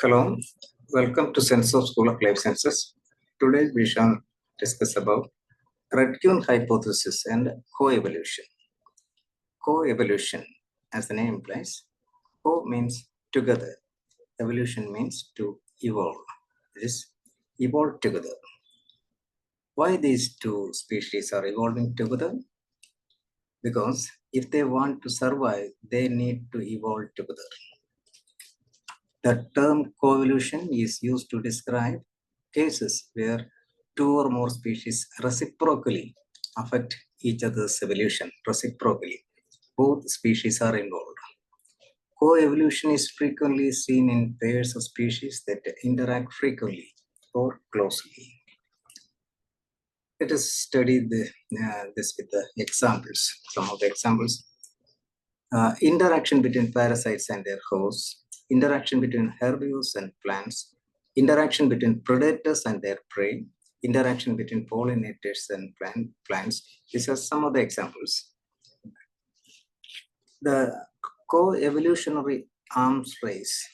Hello, welcome to Sense of School of Life Sciences. Today we shall discuss about Redkin hypothesis and coevolution. Coevolution, as the name implies, co means together, evolution means to evolve. It is evolve together. Why these two species are evolving together? Because if they want to survive, they need to evolve together. The term coevolution is used to describe cases where two or more species reciprocally affect each other's evolution. Reciprocally, both species are involved. Co-evolution is frequently seen in pairs of species that interact frequently or closely. Let us study this with the examples. Some of the examples. Interaction between parasites and their hosts, interaction between herbivores and plants, interaction between predators and their prey, interaction between pollinators and plants. These are some of the examples. The co-evolutionary arms race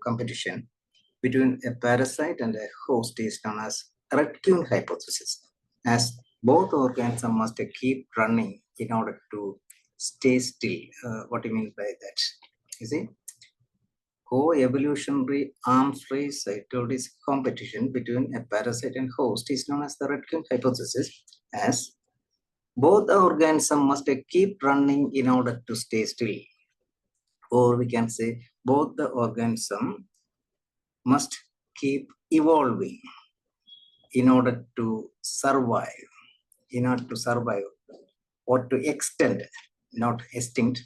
competition between a parasite and a host is known as Redkin hypothesis, as both organisms must keep running in order to stay still. What do you mean by that? You see, co-evolutionary arms race, I told, is competition between a parasite and host is known as the Redkin hypothesis, as both the organisms must keep running in order to stay still. Or we can say both the organisms must keep evolving in order to survive, or to extend, not extinct,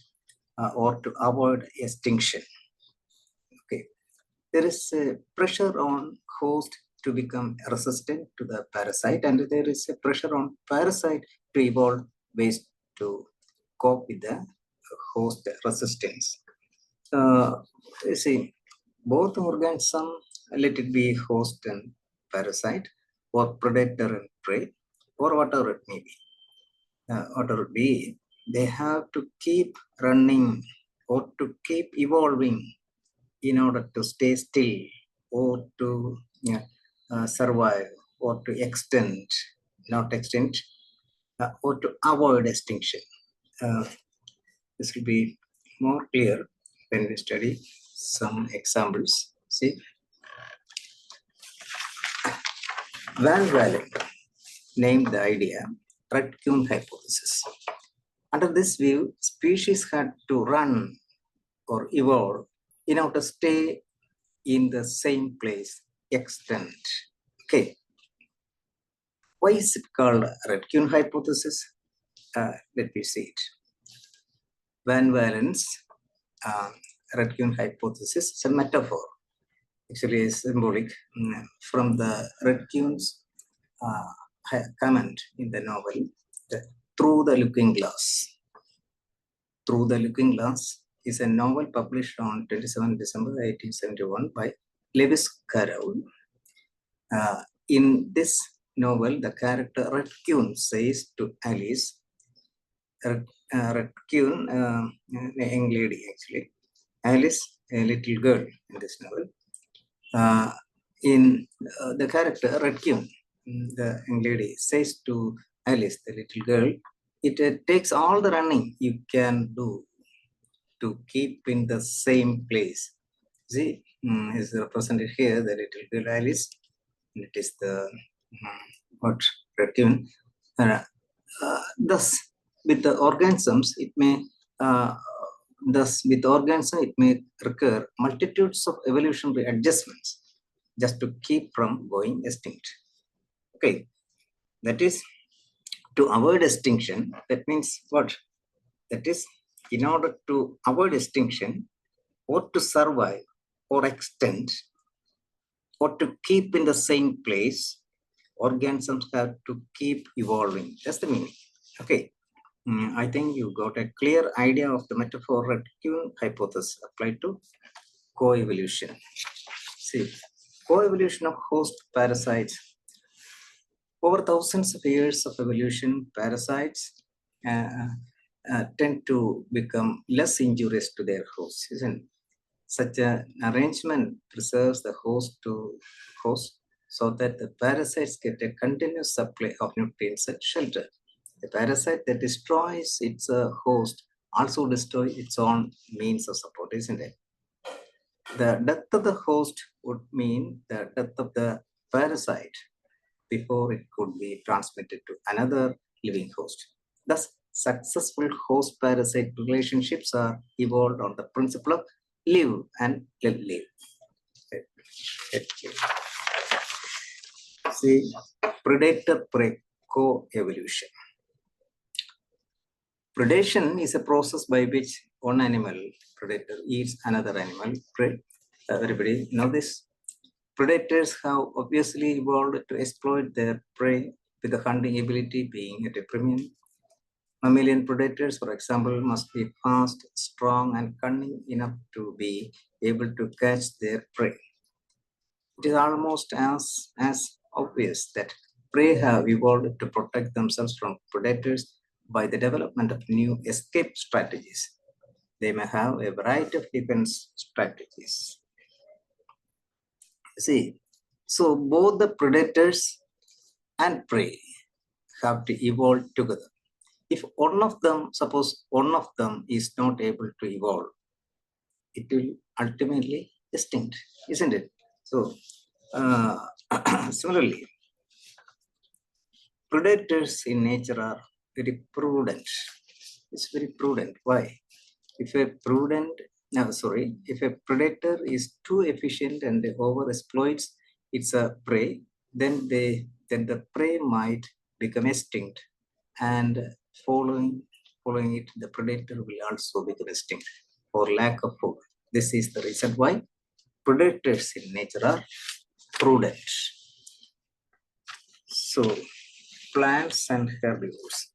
or to avoid extinction. Okay, there is a pressure on host to become resistant to the parasite, and there is a pressure on parasite to evolve ways to cope with the host resistance. You see, both organisms, let it be host and parasite, or predator and prey, or whatever it may be, they have to keep running or to keep evolving in order to stay still, or to survive, or to extend, not extinct, or to avoid extinction. This will be more clear when we study some examples. See, Van Valen named the idea Redkin hypothesis. Under this view, species had to run or evolve in order to stay in the same place, extent. Okay. Why is it called Redkin hypothesis? Let me see it. Van Valen's Redkin hypothesis is a metaphor, actually a symbolic, from the Redkin's comment in the novel, Through the Looking Glass. Through the Looking Glass is a novel published on 27 December 1871 by Lewis Carroll. In this novel, the character Redkin says to Alice, Redkin, a young lady actually, Alice, a little girl in this novel. The character Redkin, the young lady, says to Alice, the little girl, it takes all the running you can do to keep in the same place. See, is represented here, the little girl Alice. It is the what Redkin. Thus, with the organisms, it may recur multitudes of evolutionary adjustments just to keep from going extinct. Okay, that is, to avoid extinction. That means what? That is, in order to avoid extinction, or to survive, or extend, or to keep in the same place, organisms have to keep evolving. That's the meaning. Okay. I think you got a clear idea of the metaphor Redkin hypothesis applied to coevolution. See, coevolution of host parasites. Over thousands of years of evolution, parasites tend to become less injurious to their hosts, isn't it? Such an arrangement preserves the host to host so that the parasites get a continuous supply of nutrients and shelter. The parasite that destroys its host also destroys its own means of support, isn't it? The death of the host would mean the death of the parasite before it could be transmitted to another living host. Thus, successful host parasite relationships are evolved on the principle of live and let live. See, predator prey co-evolution. Predation is a process by which one animal, predator, eats another animal, prey. Everybody know this. Predators have obviously evolved to exploit their prey, with the hunting ability being at a premium. Mammalian predators, for example, must be fast, strong, and cunning enough to be able to catch their prey. It is almost as obvious that prey have evolved to protect themselves from predators by the development of new escape strategies. They may have a variety of defense strategies. See, so both the predators and prey have to evolve together. If one of them, suppose one of them is not able to evolve, it will ultimately extinct, isn't it? So, similarly, predators in nature are very prudent. It's very prudent. Why? If a predator is too efficient and overexploits its prey, then the prey might become extinct, and following it, the predator will also become extinct for lack of food. This is the reason why predators in nature are prudent. So, plants and herbivores.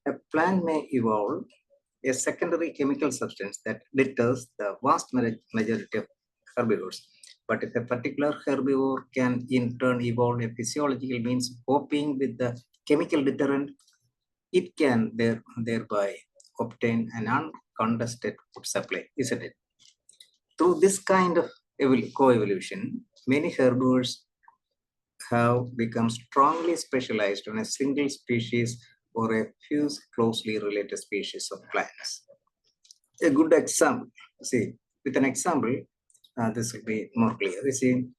A plant may evolve a secondary chemical substance that deters the vast majority of herbivores. But if a particular herbivore can in turn evolve a physiological means of coping with the chemical deterrent, it can thereby obtain an uncontested food supply, isn't it? Through this kind of co-evolution, many herbivores have become strongly specialized on a single species or a few closely related species of plants. A good example, see, with an example, this will be more clear. You see,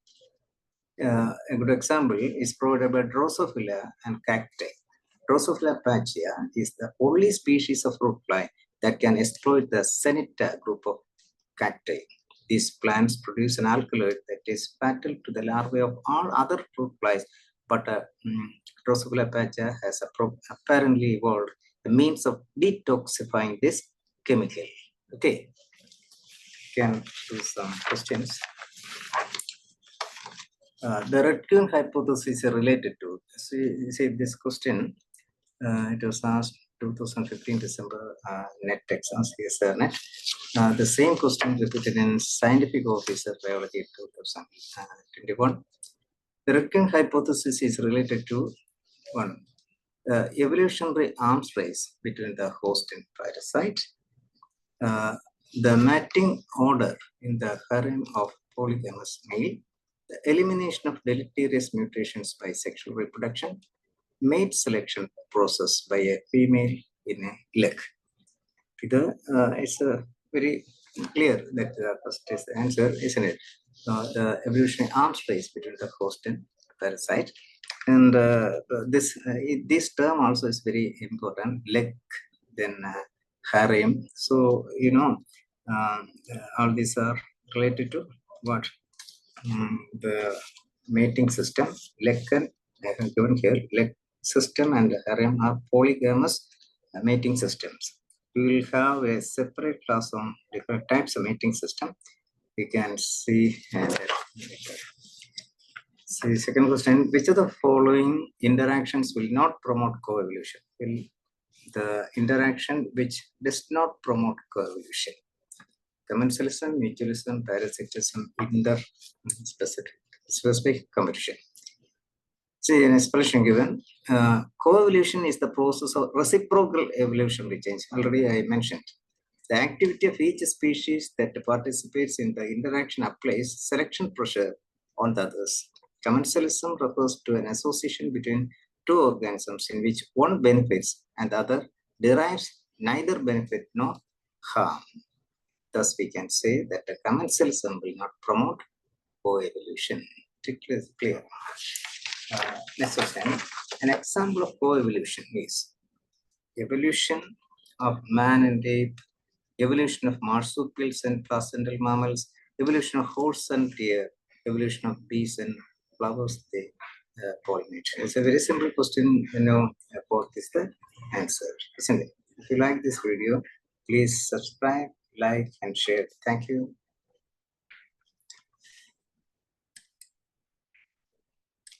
a good example is provided by Drosophila and cacti. Drosophila pachia is the only species of fruit fly that can exploit the Senita group of cacti. These plants produce an alkaloid that is fatal to the larvae of all other fruit flies, but Drosophila pachia has apparently evolved a means of detoxifying this chemical. Okay, can do some questions. The raccoon hypothesis is related to, see this question, it was asked 2015 December net exams, net. The same question repeated in Scientific Officer Biology 2021. The raccoon hypothesis is related to one, evolutionary arms race between the host and parasite, the mating order in the harem of polygamous male, the elimination of deleterious mutations by sexual reproduction, mate selection process by a female in a leg. It's very clear that the first is the answer, isn't it? The evolutionary arms race between the host and parasite. And this term also is very important, leg, then harem. So, all these are related to what? The mating system, leg, and I have given here, leg system and harem are polygamous mating systems. We will have a separate class on different types of mating system. We can see. See, second question, which of the following interactions will not promote coevolution? The interaction which does not promote coevolution? Commensalism, mutualism, parasitism, specific competition. See, an explanation given. Coevolution is the process of reciprocal evolutionary change. Already I mentioned The activity of each species that participates in the interaction applies selection pressure on the others. Commensalism refers to an association between two organisms in which one benefits and the other derives neither benefit nor harm. Thus, we can say that the commensalism will not promote coevolution. It's clear. Next question. An example of coevolution is evolution of man and ape, evolution of marsupials and placental mammals, evolution of horse and deer, evolution of bees and flowers they pollinate. It's a very simple question, both is the answer, isn't it? If you like this video, please subscribe, like, and share. Thank you.